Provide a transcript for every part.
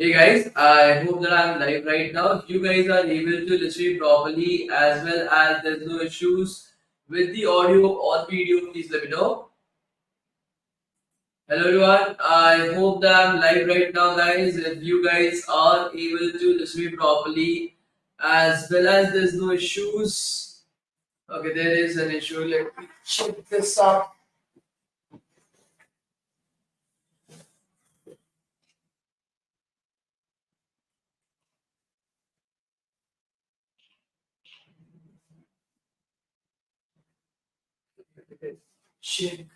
Hey guys, I hope that I'm live right now. You guys are able to listen properly as well as there's no issues with the audio or video. Please let me know. Hello everyone, I hope that I'm live right now, guys. If you guys are able to listen properly as well as there's no issues. Okay, there is an issue. Let me check this out. Check.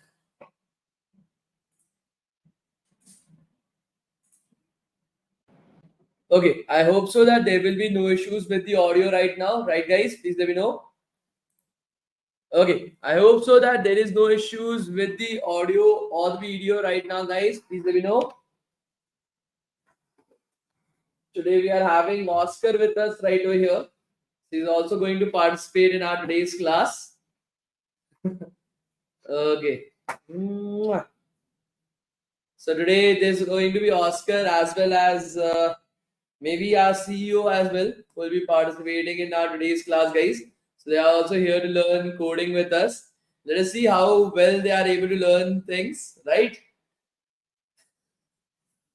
Okay, I hope so that there will be no issues with the audio right now, right, guys? Please let me know. Okay, I hope so that there is no issues with the audio or the video right now, guys. Please let me know. Today we are having Oscar with us right over here. He's also going to participate in our today's class. Okay. Mwah. So today there's going to be Oscar as well as maybe our CEO as well will be participating in our today's class, guys. So they are also here to learn coding with us. Let us see how well they are able to learn things, right?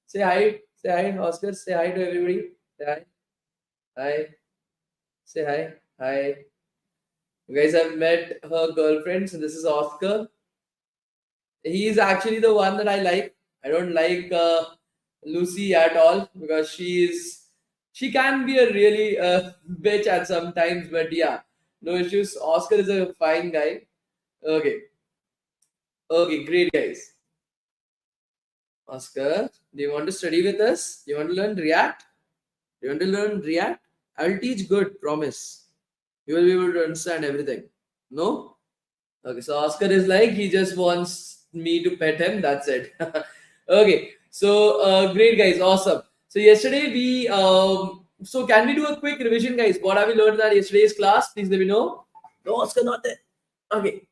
Say hi. Say hi, Oscar. Say hi to everybody. Say hi. Hi. Say hi. Hi. You guys have met her girlfriend. So this is Oscar. He is actually the one that I like. I don't like Lucy at all because she can be a really bitch at some times. But yeah, no issues. Oscar is a fine guy. Okay. Okay. Great, guys. Oscar, do you want to study with us? Do you want to learn React? Do you want to learn React? I'll teach good, promise. You will be able to understand everything. No? Okay, so Oscar is like he just wants me to pet him. That's it. Okay, so great guys, awesome. So yesterday we so can we do a quick revision, guys? What have we learned in our yesterday's class? Please let me know. No, Oscar, not there. Okay,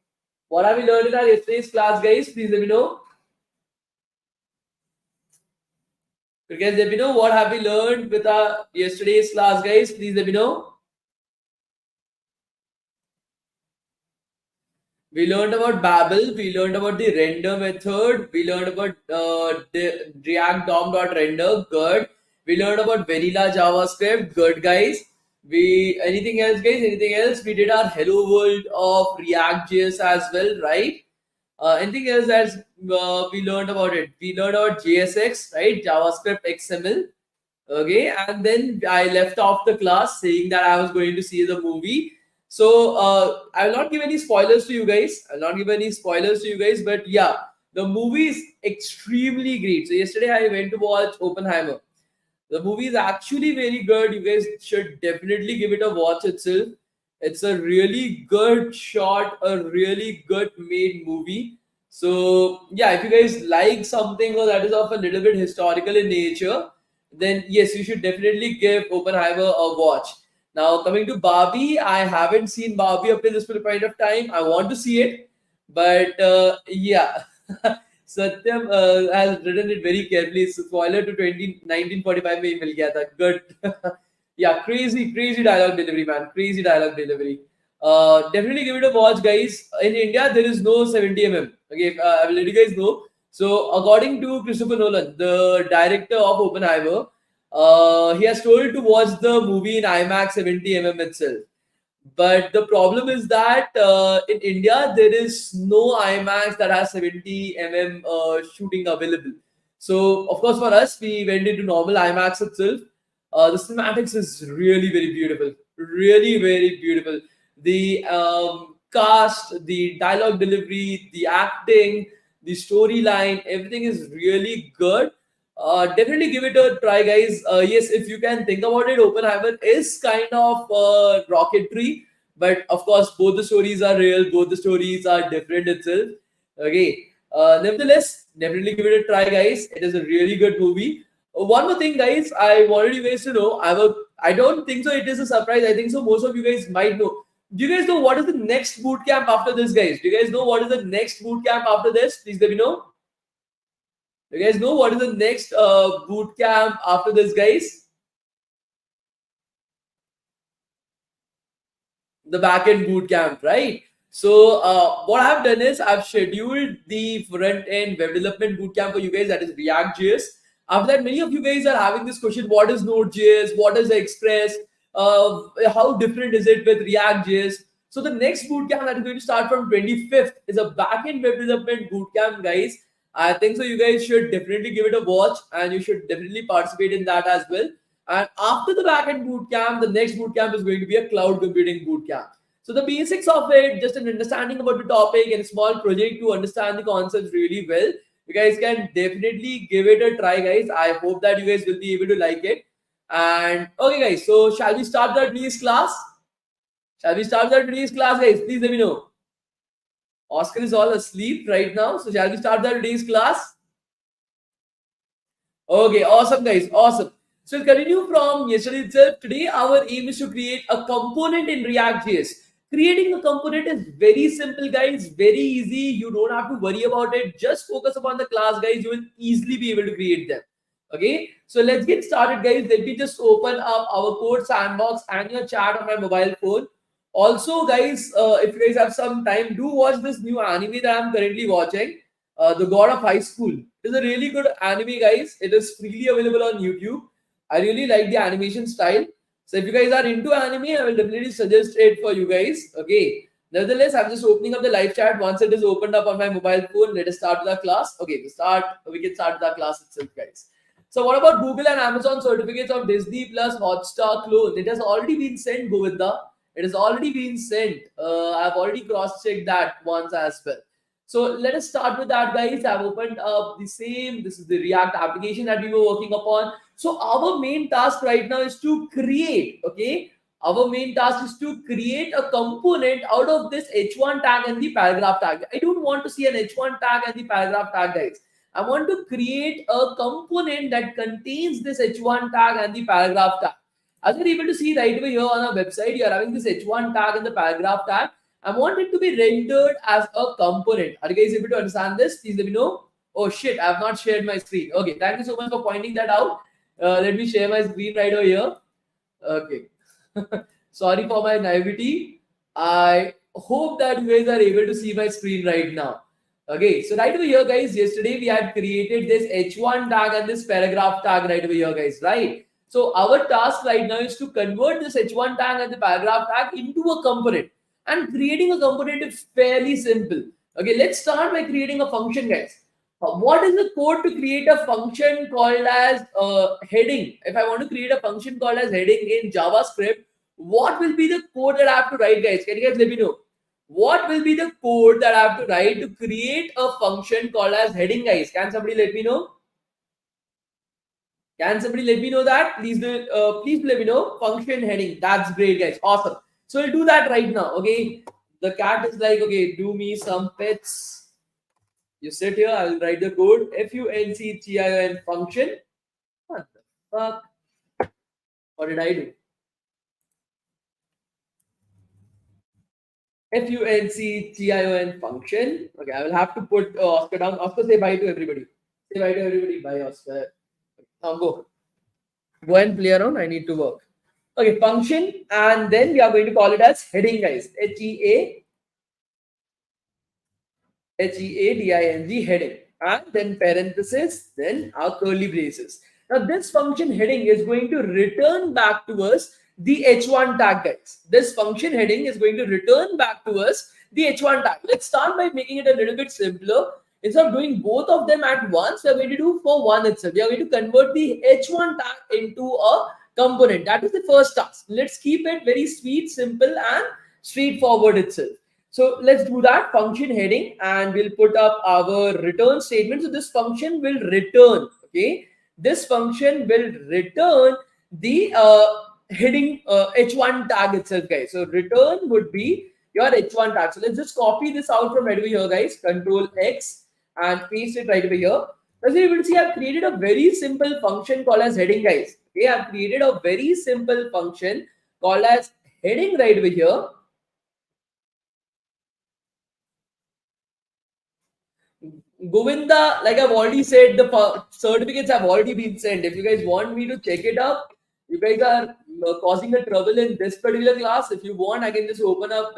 what have we learned in our yesterday's class, guys? Please let me know. Because let me know what have we learned with our yesterday's class, guys. Please let me know. We learned about Babel. We learned about the render method. We learned about the React DOM.render. Good. We learned about vanilla JavaScript. Good, guys. We anything else, guys? Anything else? We did our hello world of React.js as well, right? Anything else that we learned about it? We learned about JSX, right? JavaScript XML. Okay, and then I left off the class saying that I was going to see the movie. So I will not give any spoilers to you guys. I'll not give any spoilers to you guys, but yeah, the movie is extremely great. So yesterday I went to watch Oppenheimer. The movie is actually very good. You guys should definitely give it a watch itself. It's a really good shot, a really good made movie. So yeah, if you guys like something or that is of a little bit historical in nature, then yes, you should definitely give Oppenheimer a watch. Now coming to Barbie, I haven't seen Barbie up till this point of time. I want to see it, but yeah. Satyam has written it very carefully. Spoiler to 1945 में ही मिल गया था. Good. Yeah, crazy dialogue delivery, man. Crazy dialogue delivery. Definitely give it a watch, guys. In India, there is no 70 mm. Okay, I will let you guys know. So, according to Christopher Nolan, the director of Oppenheimer, he has told to watch the movie in IMAX 70 mm itself. But the problem is that in India there is no IMAX that has 70 mm shooting available. So of course for us we went into normal IMAX itself. The cinematics is really very beautiful, really very beautiful. The cast, the dialogue delivery, the acting, the storyline, everything is really good. Definitely give it a try, guys. Yes, if you can think about it, Oppenheimer is kind of rocketry, but of course, both the stories are real, both the stories are different itself. Okay. Nevertheless, definitely give it a try, guys. It is a really good movie. One more thing, guys, I wanted you guys to know. I don't think so. It is a surprise. I think so. Most of you guys might know. Do you guys know what is the next boot camp after this, guys? Do you guys know what is the next boot camp after this? Please let me know. You guys know what is the next boot camp after this, guys? The backend boot camp, right? So what I've done is I've scheduled the front end web development boot camp for you guys. That is React JS. After that, many of you guys are having this question: what is Node.js? What is Express? How different is it with React JS? So the next boot camp that is going to start from 25th is a backend web development boot camp, guys. I think so. You guys should definitely give it a watch, and you should definitely participate in that as well. And after the backend boot camp, the next boot camp is going to be a cloud computing boot camp. So the basics of it, just an understanding about the topic and a small project to understand the concepts really well. You guys can definitely give it a try, guys. I hope that you guys will be able to like it. And okay, guys. So shall we start the today's class? Shall we start the today's class, guys? Please let me know. Oscar is all asleep right now. So shall we start the today's class? Okay, awesome, guys. Awesome. So we'll continue from yesterday itself. Today, our aim is to create a component in React.js. Creating a component is very simple, guys. Very easy. You don't have to worry about it. Just focus upon the class, guys. You will easily be able to create them. Okay. So let's get started, guys. Let me just open up our code sandbox and your chat on my mobile phone. Also, guys, if you guys have some time, do watch this new anime that I'm currently watching. The God of High School. It is a really good anime, guys. It is freely available on YouTube. I really like the animation style. So if you guys are into anime, I will definitely suggest it for you guys. Okay. Nevertheless, I'm just opening up the live chat. Once it is opened up on my mobile phone, let us start the class. Okay, we can start the class itself, guys. So what about Google and Amazon certificates of Disney Plus Hotstar clone? It has already been sent, Govinda. It has already been sent. I've already cross-checked that once as well. So let us start with that, guys. I've opened up the same. This is the React application that we were working upon. So our main task right now is to create, okay? Our main task is to create a component out of this h1 tag and the paragraph tag. I don't want to see an h1 tag and the paragraph tag, guys. I want to create a component that contains this h1 tag and the paragraph tag. As you're able to see right over here on our website, you're having this h1 tag and the paragraph tag. I want it to be rendered as a component. Are you guys able to understand this? Please let me know. Oh shit, I have not shared my screen. Okay, thank you so much for pointing that out. Let me share my screen right over here. Okay. Sorry for my naivety. I hope that you guys are able to see my screen right now. Okay, so right over here, guys, yesterday we had created this h1 tag and this paragraph tag right over here, guys, right? So our task right now is to convert this h1 tag and the paragraph tag into a component. And creating a component is fairly simple. Okay, let's start by creating a function, guys. What is the code to create a function called as heading? If I want to create a function called as heading in JavaScript, what will be the code that I have to write, guys? Can you guys let me know? What will be the code that I have to write to create a function called as heading, guys? Can somebody let me know? Can somebody let me know that? Please let me know. Function heading. That's great, guys. Awesome. So we'll do that right now. Okay. The cat is like, okay, do me some pets. You sit here, I will write the code. function function. What the fuck? What did I do? function function. Okay, I will have to put Oscar down. Oscar, say bye to everybody. Say bye to everybody. Bye, Oscar. Now go. Go and play around. I need to work. Okay, function, and then we are going to call it as heading, guys. Heading, and then parenthesis, then our curly braces. Now this function heading is going to return back to us the h1 tag, guys. This function heading is going to return back to us the h1 tag. Let's start by making it a little bit simpler. Instead of doing both of them at once, we are going to do for one itself. We are going to convert the h1 tag into a component. That is the first task. Let's keep it very sweet, simple, and straightforward itself. So let's do that function heading, and we'll put up our return statement. So this function will return, okay? This function will return the heading h1 tag itself, guys. So return would be your h1 tag. So let's just copy this out from right over here, guys. Control X and paste it right over here. As you will see, I've created a very simple function called as heading, guys. Okay, I've created a very simple function called as heading right over here. Govinda, like I've already said, the certificates have already been sent. If you guys want me to check it up, you guys are causing a trouble in this particular class. If you want, I can just open up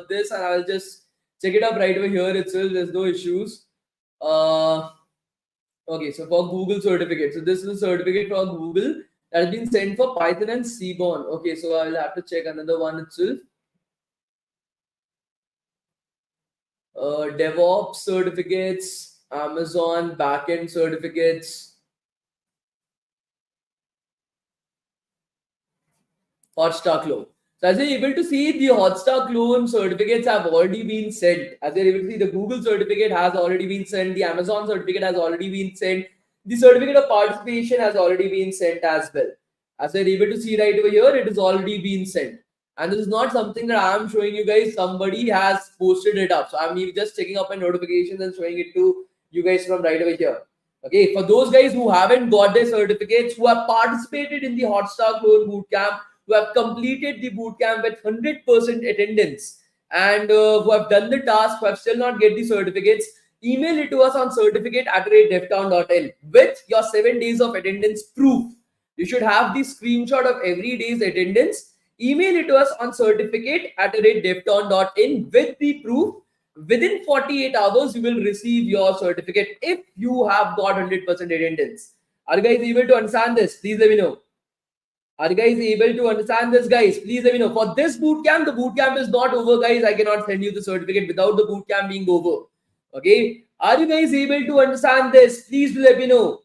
this and I'll just check it up right over here itself. There's no issues. Uh, okay, so for Google certificate. So this is a certificate for Google that has been sent for Python and Seaborn. Okay, so I'll have to check another one itself. DevOps certificates, Amazon backend certificates, Hotstar clone. So as you're able to see, the Hotstar clone certificates have already been sent. As you're able to see, the Google certificate has already been sent. The Amazon certificate has already been sent. The certificate of participation has already been sent as well. As you're able to see right over here, it has already been sent. And this is not something that I'm showing you guys. Somebody has posted it up. So I'm just checking up my notifications and showing it to you guys from right over here. Okay, for those guys who haven't got their certificates, who have participated in the Hotstar Clone Bootcamp, who have completed the bootcamp with 100% attendance, and who have done the task, who have still not get the certificates, email it to us on certificate@devtown.in with your 7 days of attendance proof. You should have the screenshot of every day's attendance. Email it to us on certificate@devtown.in with the proof. Within 48 hours, you will receive your certificate if you have got 100% attendance. Are you guys able to understand this? Please let me know. Are you guys able to understand this, guys? Please let me know. For this bootcamp, the bootcamp is not over, guys. I cannot send you the certificate without the bootcamp being over. Okay. Are you guys able to understand this? Please let me know.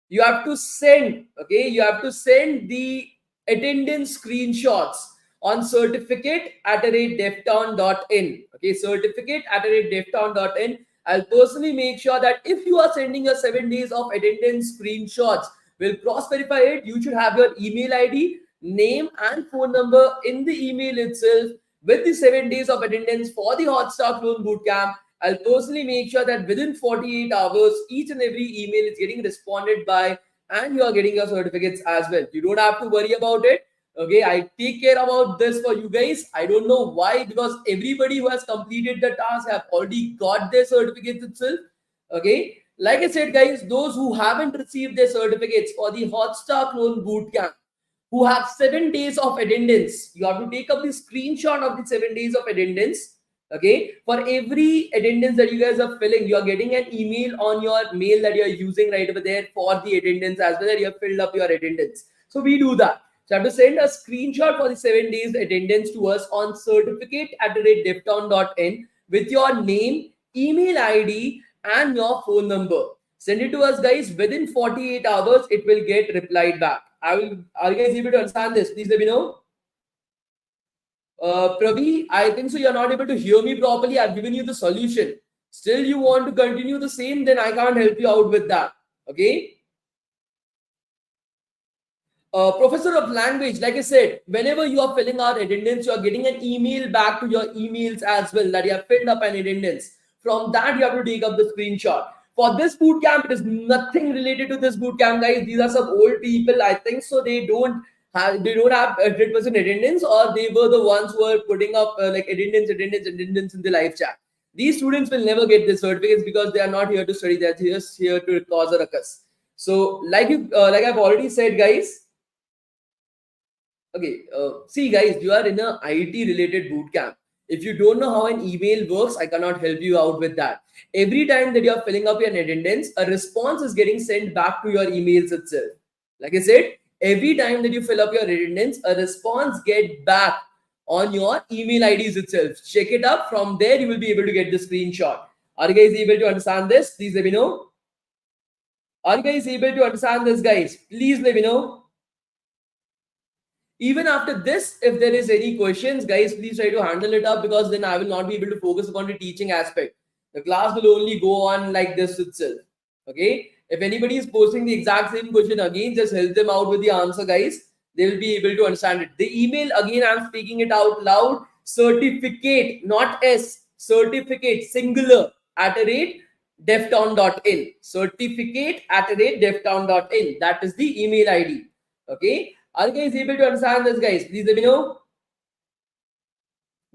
You have to send, okay, you have to send the attendance screenshots on certificate@devtown.in. Okay, certificate@devtown.in. I'll personally make sure that if you are sending your 7 days of attendance screenshots, we'll cross verify it. You should have your email ID, name, and phone number in the email itself with the 7 days of attendance for the Hotstar Clone Bootcamp. I'll personally make sure that within 48 hours, each and every email is getting responded by, and you are getting your certificates as well. You don't have to worry about it. Okay, I take care about this for you guys. I don't know why, because everybody who has completed the task have already got their certificates itself. Okay, like I said, guys, those who haven't received their certificates for the Hotstar Clone Bootcamp, who have 7 days of attendance, you have to take up the screenshot of the 7 days of attendance. Okay, for every attendance that you guys are filling, you are getting an email on your mail that you are using right over there for the attendance as well, that you have filled up your attendance. So we do that. So you have to send a screenshot for the 7 days attendance to us on certificate@devtown.in with your name, email ID, and your phone number. Send it to us, guys. Within 48 hours, it will get replied back. Are you guys able to understand this? Please let me know. Pravi, I think so. You're not able to hear me properly. I've given you the solution. Still, you want to continue the same, then I can't help you out with that. Okay. Professor of language, like I said, whenever you are filling out attendance, you are getting an email back to your emails as well that you have filled up an attendance. From that, you have to take up the screenshot. For this boot camp, it is nothing related to this boot camp, guys. These are some old people. I think so. They don't have 100% attendance, or they were the ones who were putting up like attendance in the live chat. These students will never get the certificates because they are not here to study. They're just here to cause a ruckus. So, like I've already said, guys. Okay, see, guys, you are in a IT related boot camp. If you don't know how an email works, I cannot help you out with that. Every time that you're filling up your attendance, a response is getting sent back to your emails itself. Like I said, every time that you fill up your attendance, a response get back on your email IDs itself. Check it up. From there, you will be able to get the screenshot. Are you guys able to understand this? Please let me know. Are you guys able to understand this, guys? Please let me know. Even after this, if there is any questions, guys, please try to handle it up, because then I will not be able to focus upon the teaching aspect. The class will only go on like this itself. Okay, if anybody is posting the exact same question again, just help them out with the answer, guys. They will be able to understand it. The email, again, I'm speaking it out loud: certificate, not S, certificate, singular, @devtown.in. Certificate @devtown.in. That is the email ID. Okay, are you guys able to understand this, guys? Please let me know.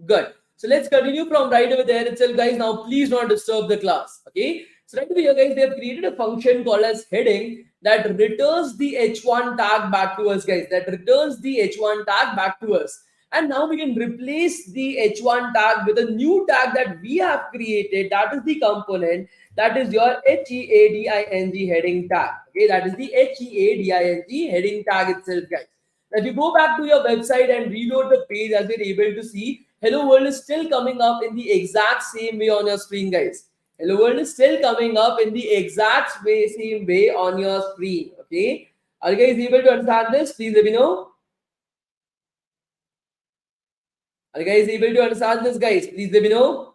Good. So let's continue from right over there itself, guys. Now, please don't disturb the class. Okay. So right over here, guys, they have created a function called as heading that returns the h1 tag back to us, guys. That returns the h1 tag back to us. And now we can replace the h1 tag with a new tag that we have created. That is the component. That is your heading heading tag. Okay, that is the heading heading tag itself, guys. Now, if you go back to your website and reload the page, as you're able to see, Hello World is still coming up in the exact same way on your screen, guys. Hello World is still coming up in the exact same way on your screen. Okay. Are you guys able to understand this? Please let me know. Are you guys able to understand this, guys? Please let me know.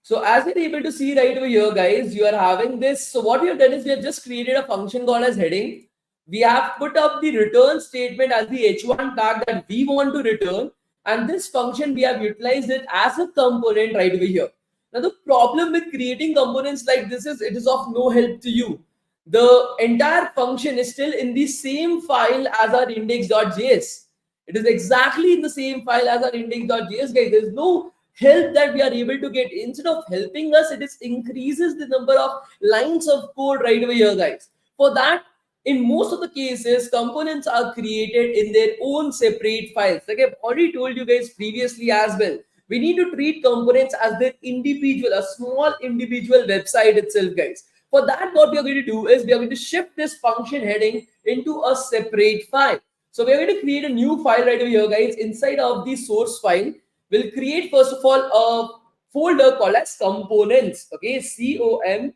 So as you're able to see right over here, guys, you are having this. So what we have done is we have just created a function called as heading. We have put up the return statement as the h1 tag that we want to return. And this function, we have utilized it as a component right over here. Now, the problem with creating components like this is it is of no help to you. The entire function is still in the same file as our index.js. It is exactly in the same file as our index.js, guys. There's no help that we are able to get. Instead of helping us, it is increases the number of lines of code right over here, guys. For that, in most of the cases, components are created in their own separate files. Like I've already told you guys previously as well, we need to treat components as their individual, a small individual website itself, guys. For that, what we are going to do is we are going to shift this function heading into a separate file. So we are going to create a new file right over here, guys. Inside of the source file, we'll create first of all a folder called as components. Okay, components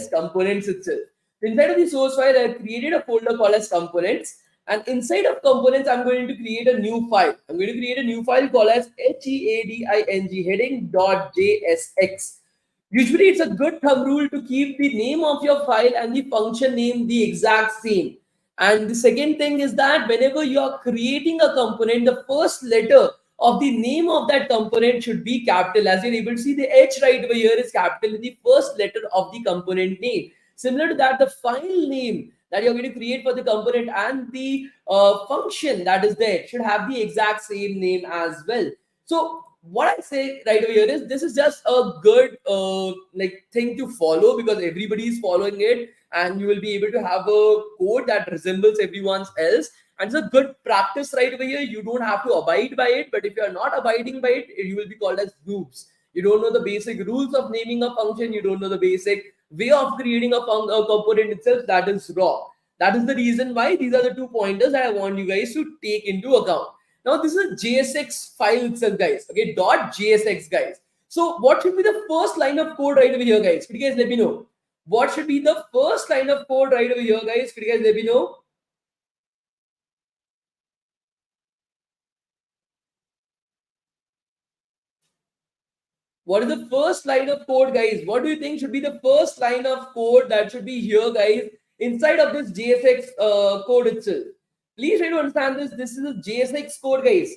components itself. Inside of the source file, I created a folder called as components. And inside of components, I'm going to create a new file. I'm going to create a new file called as heading.jsx. Usually, it's a good thumb rule to keep the name of your file and the function name the exact same. And the second thing is that whenever you are creating a component, the first letter of the name of that component should be capital. As you're able to see, the H right over here is capital in the first letter of the component name. Similar to that, the file name that you're going to create for the component and the function that is there should have the exact same name as well. So what I say right over here is this is just a good like thing to follow because everybody is following it, and you will be able to have a code that resembles everyone's else. And it's a good practice right over here. You don't have to abide by it, but if you are not abiding by it, you will be called as noobs. You don't know the basic rules of naming a function. You don't know the basic way of creating a component itself. That is wrong. That is the reason why these are the 2 pointers that I want you guys to take into account. Now, this is a JSX file itself, guys. Okay, .jsx, guys. So what should be the first line of code right over here, guys? Could you guys let me know? What should be the first line of code right over here, guys? Could you guys let me know? What is the first line of code, guys? What do you think should be the first line of code that should be here, guys, inside of this JSX code itself? Please try to understand this. This is a JSX code, guys.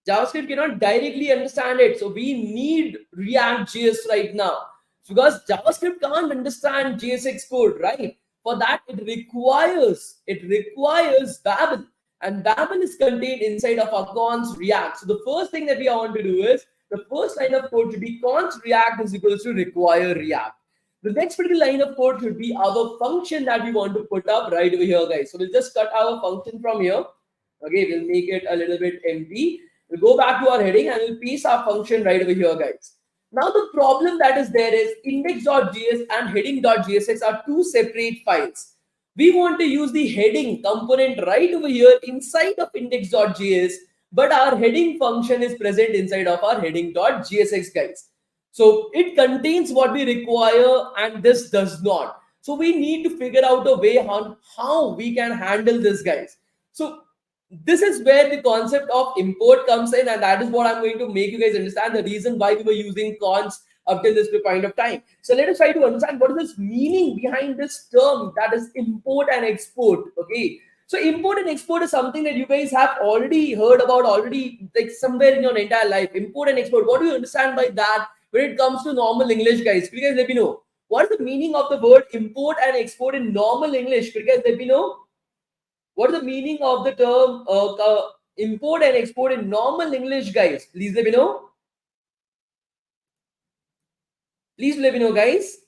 JavaScript cannot directly understand it. So we need React.js right now. Because JavaScript can't understand JSX code, right? For that, it requires Babel. And Babel is contained inside of our cons React. So the first thing that we want to do is the first line of code should be const React is equals to require React. The next particular line of code should be our function that we want to put up right over here, guys. So we'll just cut our function from here. Okay, we'll make it a little bit empty. We'll go back to our heading and we'll paste our function right over here, guys. Now the problem that is there is index.js and heading.jsx are two separate files. We want to use the heading component right over here inside of index.js, but our heading function is present inside of our heading.jsx, guys. So it contains what we require and this does not. So we need to figure out a way on how we can handle this, guys. So this is where the concept of import comes in, and that is what I'm going to make you guys understand the reason why we were using cons up till this point of time. So let us try to understand what is this meaning behind this term that is import and export. Okay. So import and export is something that you guys have already heard about already, like somewhere in your entire life. Import and export. What do you understand by that when it comes to normal English, guys? Could you guys let me know? What is the meaning of the word import and export in normal English? Could you guys let me know? What is the meaning of the term import and export in normal English, guys? Please let me know. Please let me know, guys.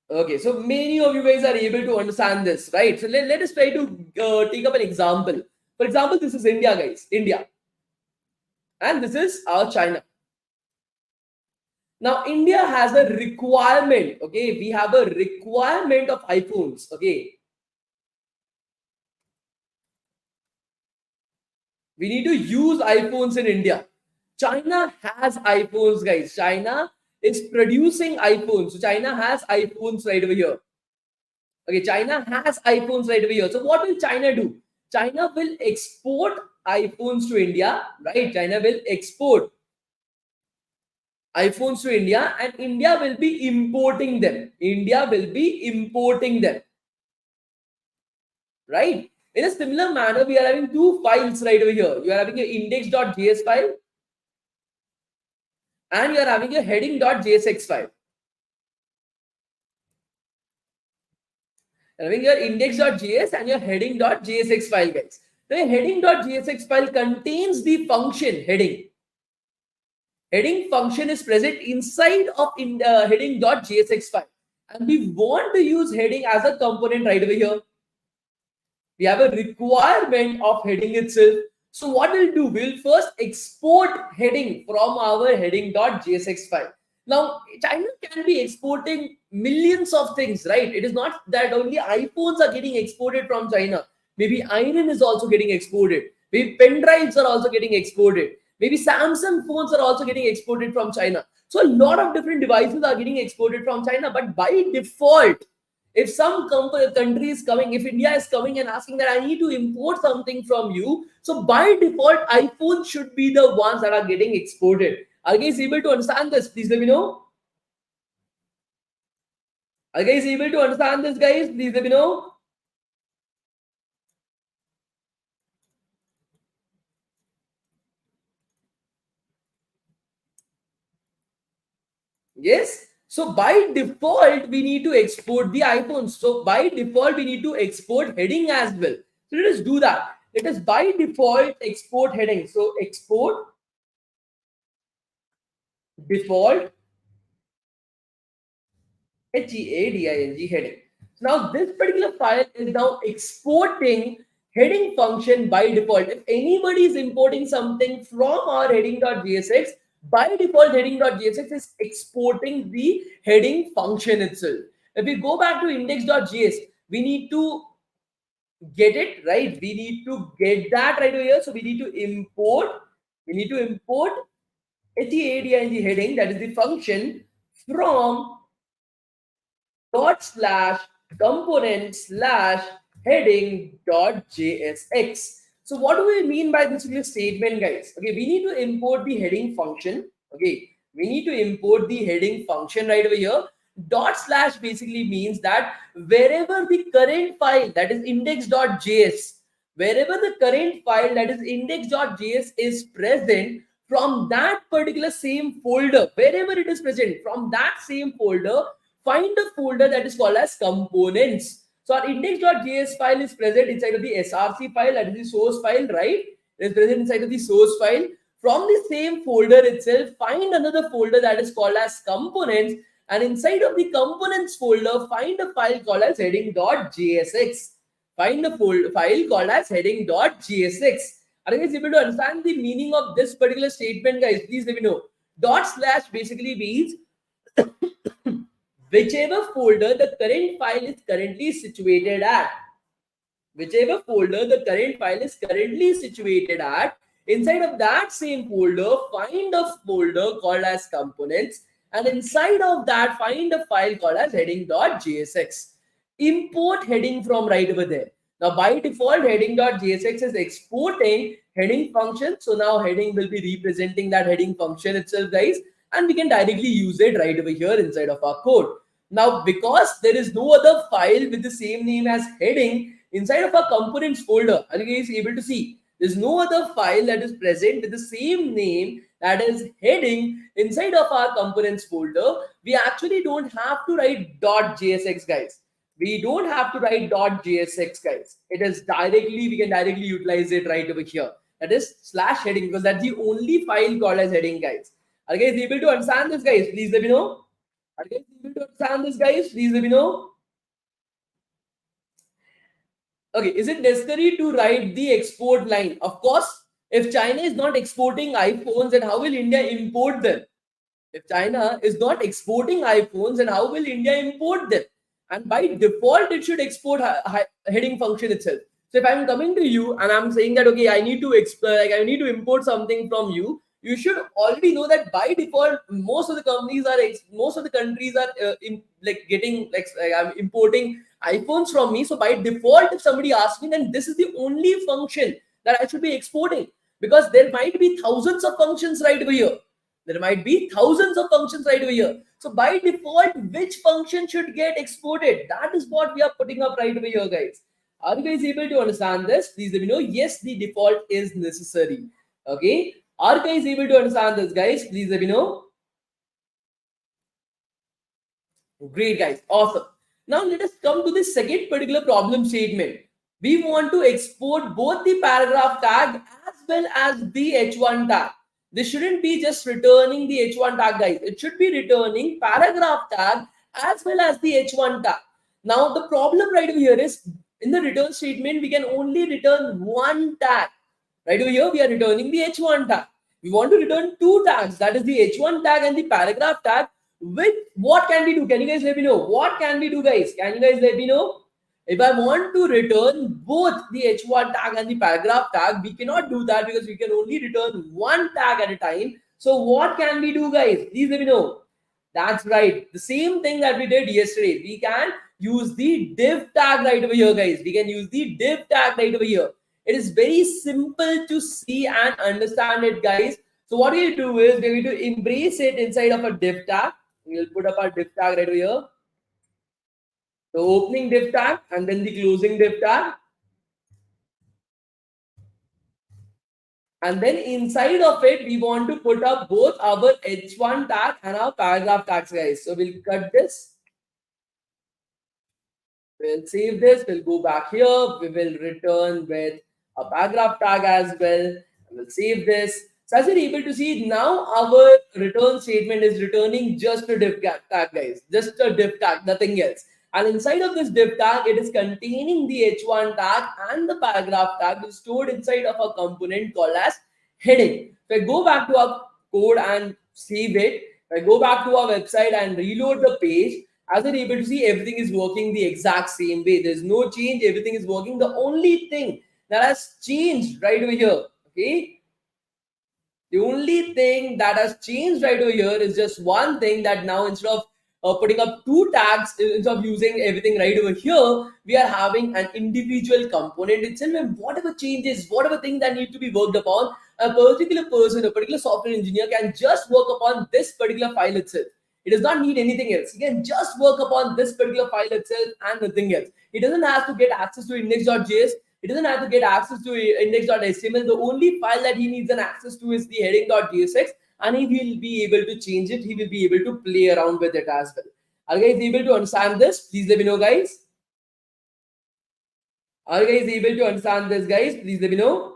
Okay, so many of you guys are able to understand this, right? So let us try to take up an example. For example, this is India, guys. India. And this is our China. Now, India has a requirement. Okay, we have a requirement of iPhones. Okay, we need to use iPhones in India. China has iPhones, guys. China is producing iPhones. So China has iPhones right over here. Okay, China has iPhones right over here. So what will China do? China will export iPhones to India, right? China will export iPhones to India, and India will be importing them. India will be importing them, right? In a similar manner, we are having two files right over here. You are having your index.js file and you are having your heading.jsx file. You are having your index.js and your heading.jsx file, guys. The heading.jsx file contains the function heading. Heading function is present inside of heading.jsx file. And we want to use heading as a component right over here. We have a requirement of heading itself. So what we'll do, we'll first export heading from our heading.jsx file. Now, China can be exporting millions of things, right? It is not that only iPhones are getting exported from China. Maybe iron is also getting exported. Maybe pen drives are also getting exported. Maybe Samsung phones are also getting exported from China. So a lot of different devices are getting exported from China. But by default, if some country is coming, if India is coming and asking that I need to import something from you, so by default, iPhone should be the ones that are getting exported. Are you guys able to understand this? Please let me know. Are you guys able to understand this, guys? Please let me know. Yes. So by default, we need to export the iPhones. So by default, we need to export heading as well. So let us do that. Let us by default export heading. So export default heading. Heading. Now this particular file is now exporting heading function by default. If anybody is importing something from our heading.jsx, by default heading.jsx is exporting the heading function itself. If we go back to index.js, we need to get it right. We need to get that right over here. So we need to import. We need to import heading, that is the function, from dot slash component slash heading dot jsx. So what do we mean by this statement, guys? Okay, we need to import the heading function. Okay, we need to import the heading function right over here. Dot slash basically means that wherever the current file, that is index.js, wherever the current file, that is index.js, is present, from that particular same folder, wherever it is present, from that same folder, find a folder that is called as components. So our index.js file is present inside of the src file, that is the source file, right? It is present inside of the source file. From the same folder itself, find another folder that is called as components, and inside of the components folder, find a file called as heading.jsx. Find a file called as heading.jsx. Are you guys able to understand the meaning of this particular statement, guys? Please let me know. Dot slash basically means whichever folder the current file is currently situated at. Whichever folder the current file is currently situated at, inside of that same folder, find a folder called as components, and inside of that, find a file called as heading.jsx. Import heading from right over there. Now, by default, heading.jsx is exporting heading function. So now heading will be representing that heading function itself, guys, and we can directly use it right over here inside of our code. Now, because there is no other file with the same name as heading inside of our components folder, are you guys able to see? There's no other file that is present with the same name, that is heading, inside of our components folder. We actually don't have to write .jsx, guys. We don't have to write .jsx, guys. It is directly, we can directly utilize it right over here. That is slash heading, because that's the only file called as heading, guys. Are you guys able to understand this, guys? Please let me know. Are you guys able to understand this, guys? Please let me know. Okay, is it necessary to write the export line? Of course, if China is not exporting iPhones, then how will India import them? If China is not exporting iPhones, then how will India import them? And by default, it should export heading function itself. So if I'm coming to you and I'm saying that okay, I need to like I need to import something from you, you should already know that by default, most of the companies are most of the countries are like getting like I'm importing iPhones from me. So by default, if somebody asks me, then this is the only function that I should be exporting, because there might be thousands of functions right over here. There might be thousands of functions right over here. So by default, which function should get exported? That is what we are putting up right over here, guys. Are you guys able to understand this? Please let me know. Yes, the default is necessary. Okay. Are you guys able to understand this, guys? Please let me know. Great, guys. Awesome. Now let us come to the second particular problem statement. We want to export both the paragraph tag as well as the h1 tag. This shouldn't be just returning the h1 tag, guys. It should be returning paragraph tag as well as the h1 tag. Now the problem right over here is in the return statement, we can only return one tag. Right over here, we are returning the h1 tag. We want to return two tags, that is the h1 tag and the paragraph tag. With what can we do? Can you guys let me know? What can we do, guys? Can you guys let me know? If I want to return both the h1 tag and the paragraph tag, we cannot do that because we can only return one tag at a time. So what can we do, guys? Please let me know. That's right. The same thing that we did yesterday. We can use the div tag right over here, guys. We can use the div tag right over here. It is very simple to see and understand it, guys. So what we'll do is we're going to embrace it inside of a div tag. We'll put up our div tag right over here. The opening div tag and then the closing div tag. And then inside of it, we want to put up both our h1 tag and our paragraph tags, guys. So we'll cut this. We'll save this. We'll go back here. We will return with a paragraph tag as well. We'll save this. So as you're able to see, now our return statement is returning just a div tag, guys. Just a div tag, nothing else. And inside of this div tag, it is containing the h1 tag and the paragraph tag is stored inside of a component called as heading. So I go back to our code and save it. If I go back to our website and reload the page, as you're able to see, everything is working the exact same way. There's no change. Everything is working. The only thing that has changed right over here, okay? The only thing that has changed right over here is just one thing, that now instead of putting up two tags, instead of using everything right over here, we are having an individual component itself, and whatever changes, whatever thing that need to be worked upon, a particular person, a particular software engineer can just work upon this particular file itself. It does not need anything else. He can just work upon this particular file itself and nothing else. He doesn't have to get access to index.js. He doesn't have to get access to index.html. The only file that he needs an access to is the heading.jsx, and he will be able to change it. He will be able to play around with it as well. Are you guys able to understand this? Please let me know, guys. Are you guys able to understand this, guys? Please let me know.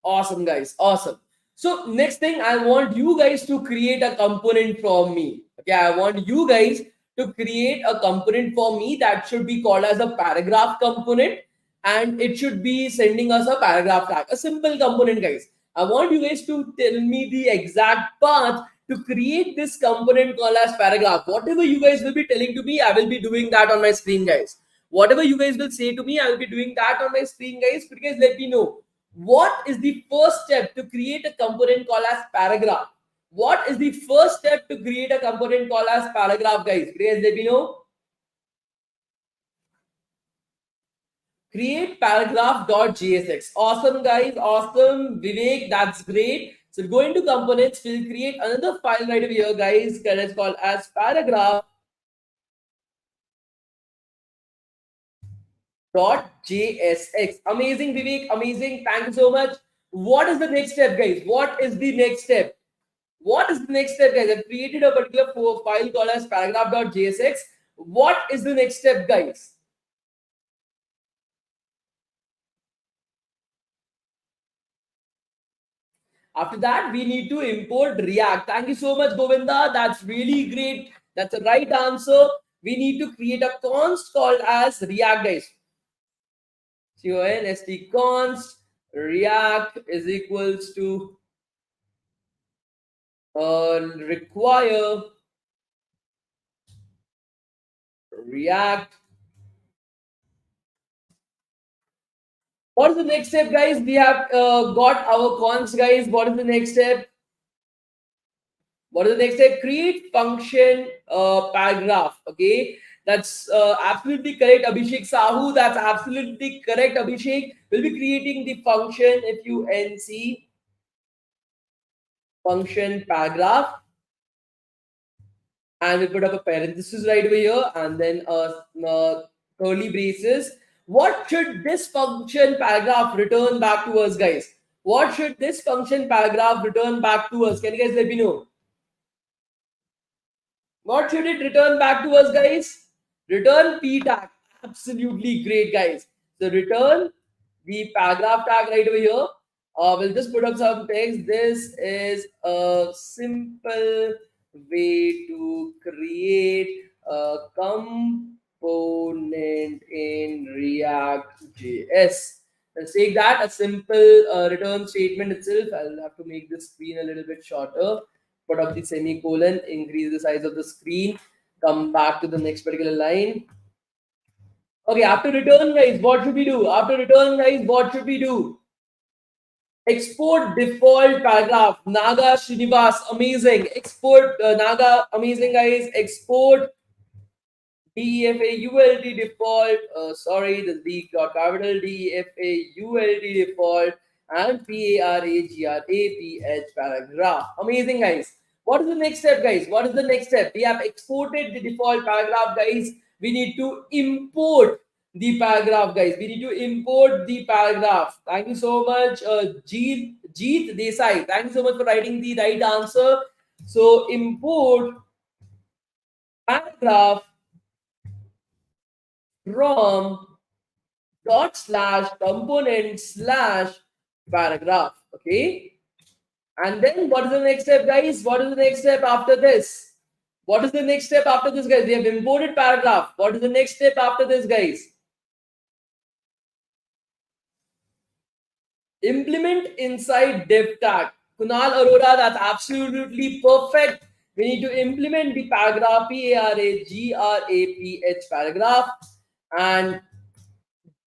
Awesome, guys. Awesome. So next thing, I want you guys to create a component from me. Okay, I want you guys to create a component for me that should be called as a paragraph component, and it should be sending us a paragraph tag. A simple component, guys. I want you guys to tell me the exact path to create this component called as paragraph. Whatever you guys will be telling to me, I will be doing that on my screen, guys. Whatever you guys will say to me, I will be doing that on my screen, guys. Because let me know what is the first step to create a component called as paragraph. What is the first step to create a component called as paragraph, guys? Guys, let me know. Create paragraph.jsx. Awesome, guys. Awesome. Vivek, that's great. So go into components. We'll create another file right over here, guys. That is called as paragraph. .jsx. Amazing, Vivek. Amazing. Thank you so much. What is the next step, guys? What is the next step? What is the next step, guys? I've created a particular file called as paragraph.jsx. What is the next step, guys? After that, we need to import React. Thank you so much, Govinda. That's really great. That's the right answer. We need to create a const called as React, guys. const const React is equals to require React. What is the next step, guys? We have got our const, guys. What is the next step? What is the next step? Create function paragraph. Okay, that's absolutely correct, Abhishek Sahu. That's absolutely correct, Abhishek. We'll be creating the function func function paragraph, and we put up a parenthesis right over here, and then curly braces. What should this function paragraph return back to us, guys? What should this function paragraph return back to us? Can you guys let me know? What should it return back to us, guys? Return p tag. Absolutely great, guys. So return the paragraph tag right over here. We'll just put up some text. This is a simple way to create a component in React JS. Let's take that a simple return statement itself. I'll have to make this screen a little bit shorter. Put up the semicolon, increase the size of the screen, come back to the next particular line. Okay, after return, guys, what should we do? After return, guys, what should we do? Export default paragraph. Naga Srinivas, amazing. Export Naga, amazing, guys. Export DEFAULT default. Sorry, the D got capital DEFAULT default and PARAGRAPH paragraph. Amazing, guys. What is the next step, guys? What is the next step? We have exported the default paragraph, guys. We need to import the paragraph, guys. We need to import the paragraph. Thank you so much, Jeet Desai. Thank you so much for writing the right answer. So import paragraph from dot slash component slash paragraph. Okay. And then what is the next step, guys? What is the next step after this? What is the next step after this, guys? We have imported paragraph. What is the next step after this, guys? Implement inside DevTown. Kunal Arora, that's absolutely perfect. We need to implement the paragraph, PARAGRAPH paragraph, and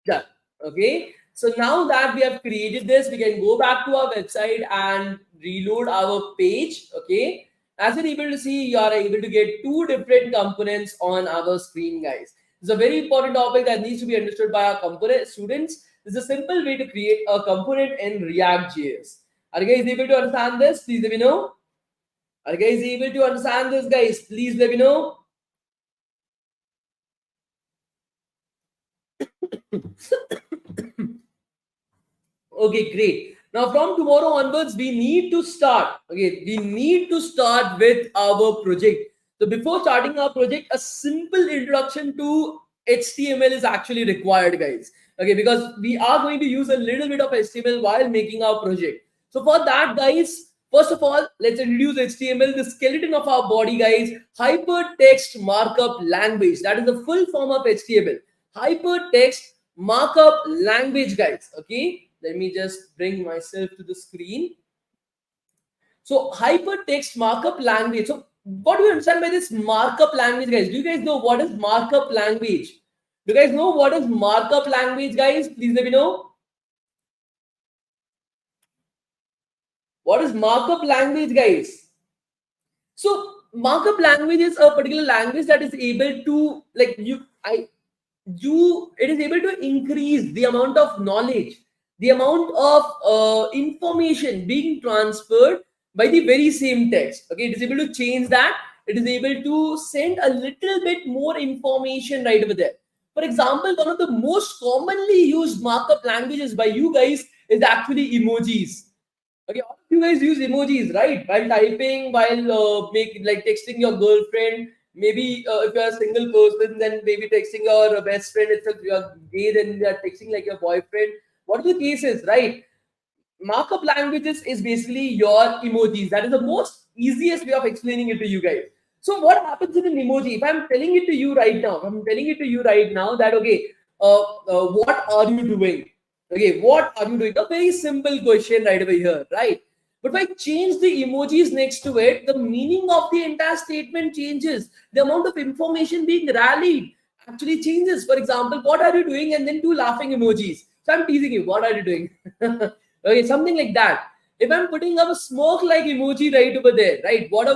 done. Okay. So now that we have created this, we can go back to our website and reload our page. Okay. As you're able to see, you are able to get two different components on our screen, guys. It's a very important topic that needs to be understood by our component students. This is a simple way to create a component in React.js. Are you guys able to understand this? Please let me know. Are you guys able to understand this, guys? Please let me know. Okay, great. Now from tomorrow onwards, we need to start. Okay, we need to start with our project. So before starting our project, a simple introduction to HTML is actually required, guys. Okay, because we are going to use a little bit of HTML while making our project. So for that, guys, first of all, let's introduce HTML, the skeleton of our body, guys. Hypertext markup language. That is the full form of HTML. Hypertext markup language, guys. Okay, let me just bring myself to the screen. So hypertext markup language. So what do you understand by this markup language, guys? Do you guys know what is markup language? Do you guys know what is markup language, guys? Please let me know. What is markup language, guys? So markup language is a particular language that is able to, like, it is able to increase the amount of knowledge, the amount of information being transferred by the very same text. Okay, it is able to change that. It is able to send a little bit more information right over there. For example, one of the most commonly used markup languages by you guys is actually emojis. Okay, all of you guys use emojis, right? While typing, while like texting your girlfriend. Maybe if you're a single person, then maybe texting your best friend itself. You're gay, then you're texting like your boyfriend. What the case is, right? Markup languages is basically your emojis. That is the most easiest way of explaining it to you guys. So what happens in an emoji? If I'm telling it to you right now, I'm telling it to you right now that okay, what are you doing? Okay, what are you doing? A very simple question right over here, right? But if I change the emojis next to it, the meaning of the entire statement changes. The amount of information being rallied actually changes. For example, what are you doing? And then two laughing emojis. So I'm teasing you. What are you doing? Okay, something like that. If I'm putting up a smoke like emoji right over there, right? What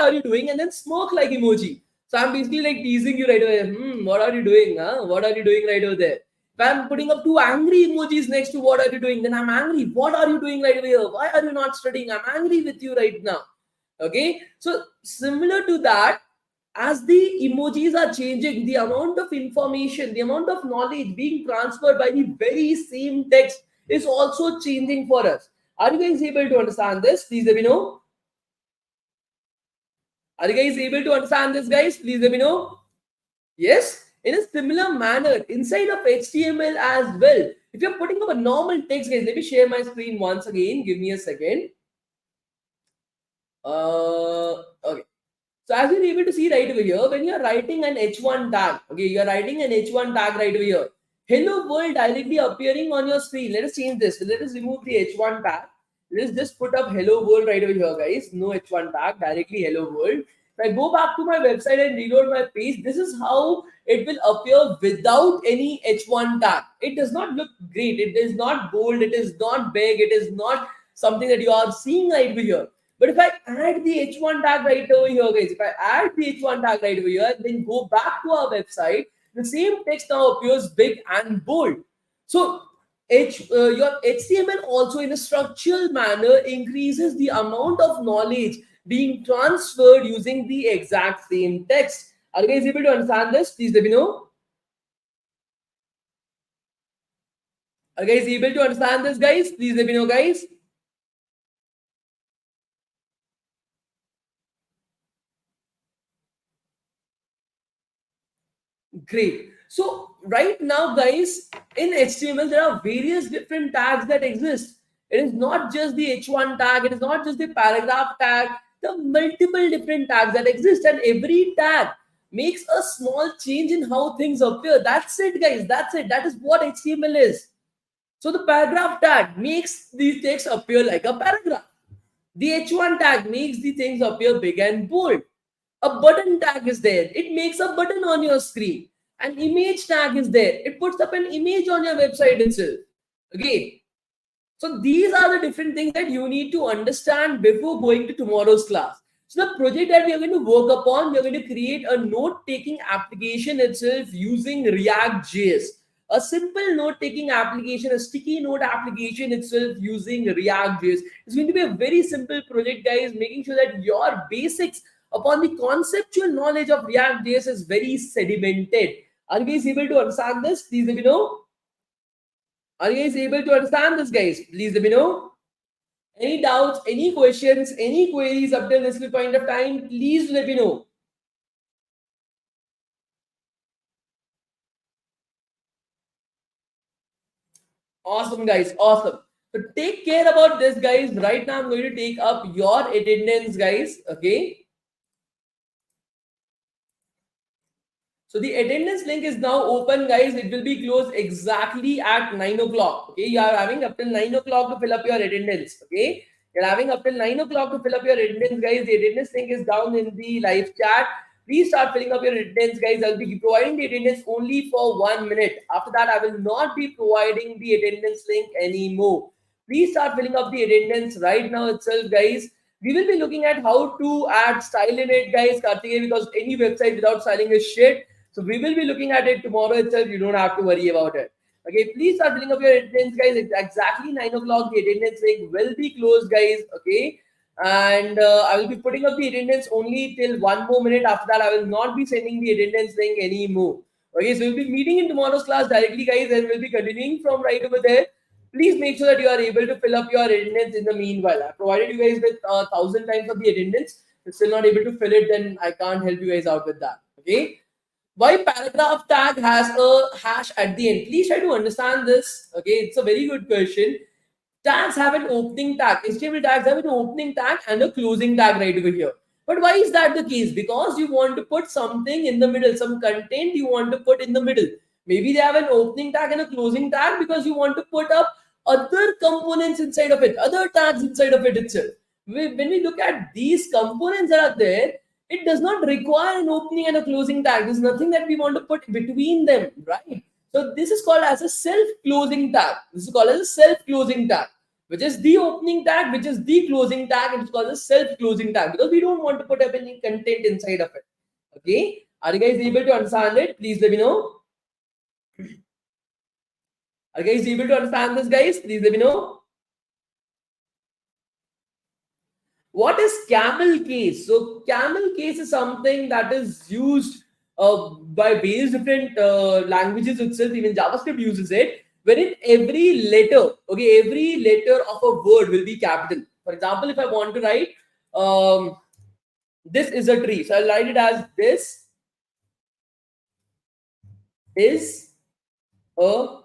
are you doing? And then smoke like emoji. So I'm basically like teasing you right away. What are you doing? Huh? What are you doing right over there? If I'm putting up two angry emojis next to what are you doing, then I'm angry. What are you doing right over here? Why are you not studying? I'm angry with you right now. Okay. So similar to that, as the emojis are changing, the amount of information, the amount of knowledge being transferred by the very same text is also changing for us. Are you guys able to understand this? Please let me know. Are you guys able to understand this, guys? Please let me know. Yes. In a similar manner, inside of HTML as well. If you're putting up a normal text, guys, let me share my screen once again. Give me a second. Okay. So as you're able to see right over here, when you're writing an H1 tag, okay, you're writing an H1 tag right over here. Hello world directly appearing on your screen. Let us change this. Let us remove the H1 tag. Let's just put up hello world right over here, guys. No H1 tag, directly hello world. If I go back to my website and reload my page, this is how it will appear without any H1 tag. It does not look great. It is not bold. It is not big. It is not something that you are seeing right over here. But if I add the H1 tag right over here, guys, if I add the H1 tag right over here, then go back to our website, the same text now appears big and bold. So your HTML also in a structural manner increases the amount of knowledge being transferred using the exact same text. Are you guys able to understand this? Please let me know. Are you guys able to understand this, guys? Please let me know, guys. Great. So right now, guys, in HTML, there are various different tags that exist. It is not just the H1 tag. It is not just the paragraph tag. There are multiple different tags that exist, and every tag makes a small change in how things appear. That's it, guys. That's it. That is what HTML is. So the paragraph tag makes these text appear like a paragraph. The H1 tag makes the things appear big and bold. A button tag is there. It makes a button on your screen. An image tag is there. It puts up an image on your website itself. Okay. So these are the different things that you need to understand before going to tomorrow's class. So the project that we are going to work upon, we are going to create a note-taking application itself using React.js. A simple note-taking application, a sticky note application itself using React.js. It's going to be a very simple project, guys, making sure that your basics upon the conceptual knowledge of React.js is very sedimented. Are you guys able to understand this? Please let me know. Are you guys able to understand this, guys? Please let me know. Any doubts, any questions, any queries up till this point of time, please let me know. Awesome, guys. Awesome. So take care about this, guys. Right now, I'm going to take up your attendance, guys. Okay. So the attendance link is now open, guys. It will be closed exactly at 9 o'clock. Okay, you are having up till 9 o'clock to fill up your attendance. Okay, you're having up till 9 o'clock to fill up your attendance, guys. The attendance link is down in the live chat. Please start filling up your attendance, guys. I'll be providing the attendance only for 1 minute. After that, I will not be providing the attendance link anymore. Please start filling up the attendance right now itself, guys. We will be looking at how to add style in it, guys, Kartikeya, because any website without styling is shit. So we will be looking at it tomorrow itself. You don't have to worry about it. Okay, please start filling up your attendance, guys. It's exactly 9 o'clock. The attendance link will be closed, guys. Okay. And I will be putting up the attendance only till 1 more minute. After that, I will not be sending the attendance link anymore. Okay, so we'll be meeting in tomorrow's class directly, guys, and we'll be continuing from right over there. Please make sure that you are able to fill up your attendance in the meanwhile. I provided you guys with 1,000 times of the attendance. If you're still not able to fill it, then I can't help you guys out with that. Okay. Why paragraph tag has a hash at the end? Please try to understand this. Okay, it's a very good question. Tags have an opening tag. HTML tags have an opening tag and a closing tag right over here. But why is that the case? Because you want to put something in the middle, some content you want to put in the middle. Maybe they have an opening tag and a closing tag because you want to put up other components inside of it, other tags inside of it itself. When we look at these components that are there, it does not require an opening and a closing tag. There's nothing that we want to put between them, right? So this is called as a self-closing tag. This is called as a self-closing tag, which is the opening tag, which is the closing tag, and it's called a self-closing tag because we don't want to put up any content inside of it. Okay, are you guys able to understand it? Please let me know. Are you guys able to understand this, guys? Please let me know. What is camel case? So camel case is something that is used by various different languages itself. Even JavaScript uses it. Wherein every letter, okay, every letter of a word will be capital. For example, if I want to write, this is a tree, so I'll write it as this is a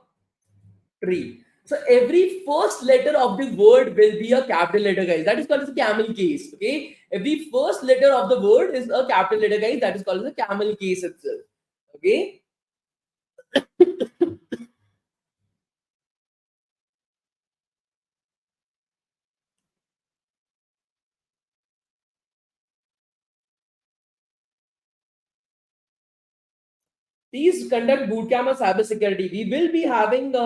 tree. So every first letter of the word will be a capital letter, guys. That is called as a camel case. Okay. Every first letter of the word is a capital letter, guys. That is called as a camel case itself. Okay. Please conduct bootcamp on cybersecurity. We will be having a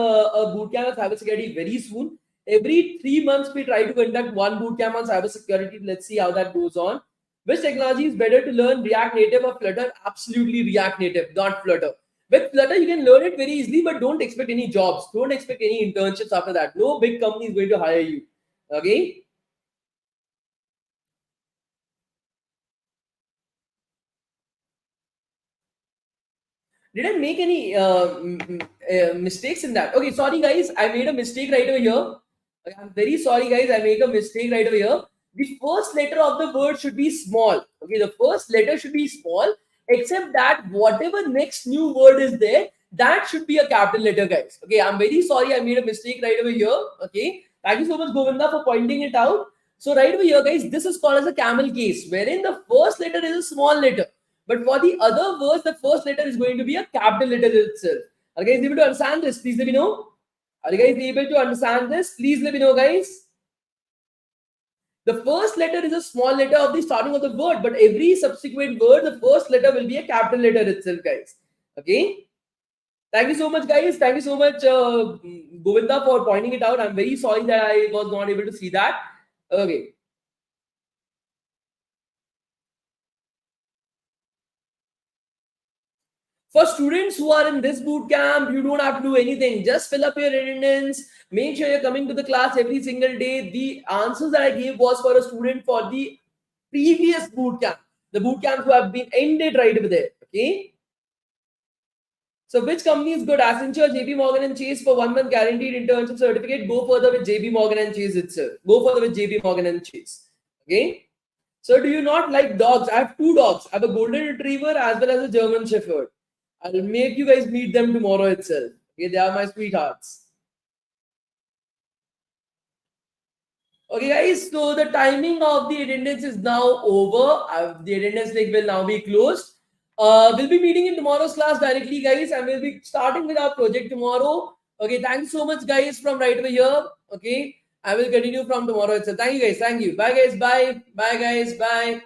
bootcamp on cybersecurity very soon. Every 3 months, we try to conduct one bootcamp on cybersecurity. Let's see how that goes on. Which technology is better to learn, React Native or Flutter? Absolutely React Native, not Flutter. With Flutter, you can learn it very easily, but don't expect any jobs. Don't expect any internships after that. No big company is going to hire you. Okay. Did I make any mistakes in that? Okay, sorry guys, I made a mistake right over here. Okay, I'm very sorry guys, I make a mistake right over here. The first letter of the word should be small. Okay, the first letter should be small, except that whatever next new word is there, that should be a capital letter, guys. Okay, I'm very sorry, I made a mistake right over here. Okay, thank you so much, Govinda, for pointing it out. So right over here, guys, this is called as a camel case, wherein the first letter is a small letter. But for the other words, the first letter is going to be a capital letter itself. Are you guys able to understand this? Please let me know. Are you guys able to understand this? Please let me know, guys. The first letter is a small letter of the starting of the word, but every subsequent word, the first letter will be a capital letter itself, guys. Okay. Thank you so much, guys. Thank you so much, Govinda, for pointing it out. I'm very sorry that I was not able to see that. Okay. For students who are in this boot camp, you don't have to do anything. Just fill up your attendance. Make sure you're coming to the class every single day. The answers that I gave was for a student for the previous boot camp. The boot camps who have been ended right over there. Okay. So which company is good? Accenture, JP Morgan and Chase for 1 month guaranteed internship certificate. Go further with JP Morgan and Chase itself. Go further with JP Morgan and Chase. Okay. So do you not like dogs? I have 2 dogs. I have a golden retriever as well as a German shepherd. I'll make you guys meet them tomorrow itself. Okay, they are my sweethearts. Okay, guys. So the timing of the attendance is now over. The attendance link will now be closed. We'll be meeting in tomorrow's class directly, guys, and we'll be starting with our project tomorrow. Okay, thank you so much, guys, from right over here. Okay, I will continue from tomorrow itself. Thank you, guys. Thank you. Bye, guys. Bye. Bye, guys. Bye.